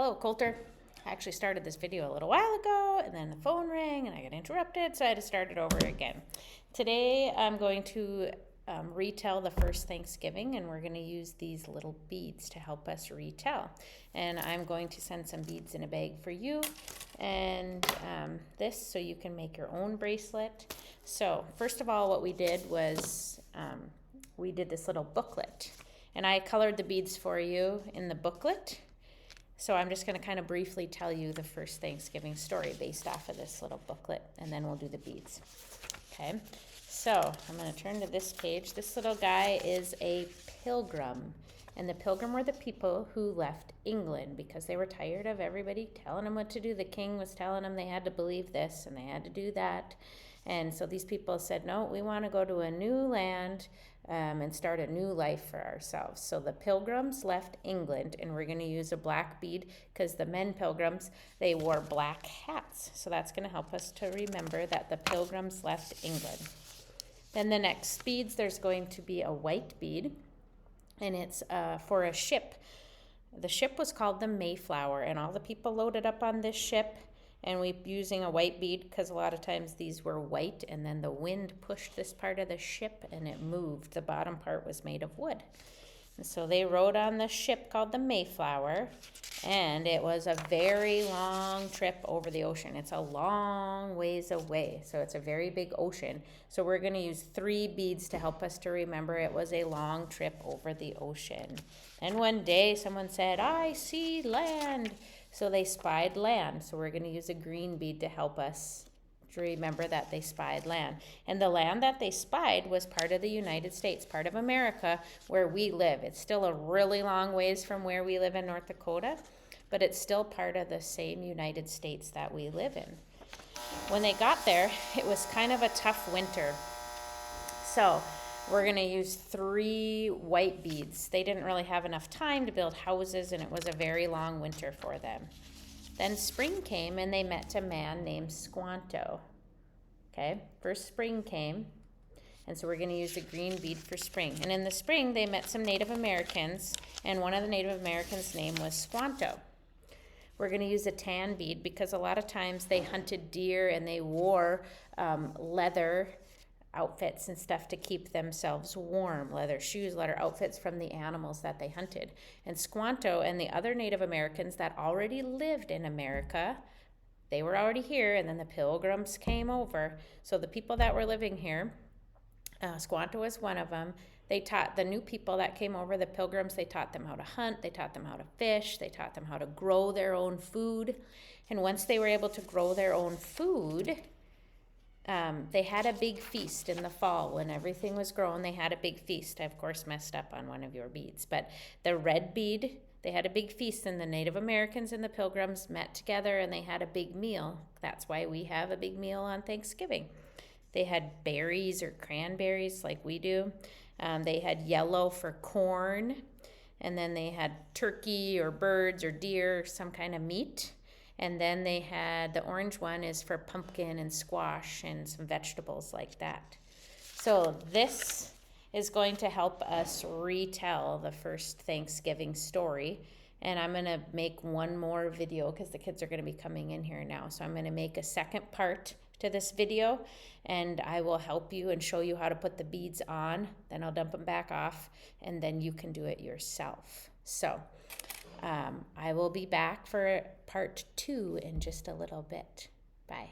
Hello, Coulter. I actually started this video a little while ago and then the phone rang and I got interrupted, so I had to start it over again. Today I'm going to retell the first Thanksgiving, and we're going to use these little beads to help us retell. And I'm going to send some beads in a bag for you and this so you can make your own bracelet. So first of all, what we did was we did this little booklet, and I colored the beads for you in the booklet. So I'm just going to kind of briefly tell you the first Thanksgiving story based off of this little booklet, and then we'll do the beads. Okay, so I'm going to turn to this page. This little guy is a pilgrim, and the pilgrim were the people who left England because they were tired of everybody telling them what to do. The king was telling them they had to believe this and they had to do that. And so these people said, no, we want to go to a new land and start a new life for ourselves. So the pilgrims left England, and we're going to use a black bead because the men pilgrims, they wore black hats. So that's going to help us to remember that the pilgrims left England. Then the next beads, there's going to be a white bead, and it's for a ship. The ship was called the Mayflower, and all the people loaded up on this ship, and we using a white bead because a lot of times these were white, and then the wind pushed this part of the ship and it moved. The bottom part was made of wood. And so they rode on this ship called the Mayflower, and it was a very long trip over the ocean. It's a long ways away, so it's a very big ocean. So we're going to use 3 beads to help us to remember it was a long trip over the ocean. And one day someone said, I see land. So they spied land. So we're going to use a green bead to help us to remember that they spied land. And the land that they spied was part of the United States, part of America where we live. It's still a really long ways from where we live in North Dakota, but it's still part of the same United States that we live in. When they got there, it was kind of a tough winter. So we're going to use 3 white beads. They didn't really have enough time to build houses, and it was a very long winter for them. Then spring came, and they met a man named Squanto. Okay, first spring came, and so we're going to use the green bead for spring. And in the spring, they met some Native Americans, and one of the Native Americans' name was Squanto. We're going to use a tan bead because a lot of times they hunted deer and they wore leather outfits and stuff to keep themselves warm, leather shoes, leather outfits from the animals that they hunted. And Squanto and the other Native Americans that already lived in America, they were already here, and then the pilgrims came over. So the people that were living here, Squanto was one of them. They taught the new people that came over, the pilgrims, they taught them how to hunt, they taught them how to fish, they taught them how to grow their own food. And once they were able to grow their own food, they had a big feast in the fall when everything was growing. They had a big feast. I, of course, messed up on one of your beads, but the red bead, they had a big feast, and the Native Americans and the pilgrims met together and they had a big meal. That's why we have a big meal on Thanksgiving. They had berries or cranberries like we do. They had yellow for corn, and then they had turkey or birds or deer, some kind of meat. And then they had, the orange one is for pumpkin and squash and some vegetables like that. So this is going to help us retell the first Thanksgiving story. And I'm going to make one more video because the kids are going to be coming in here now. So I'm going to make a second part to this video, and I will help you and show you how to put the beads on. Then I'll dump them back off, and then you can do it yourself. So I will be back for part 2 in just a little bit. Bye.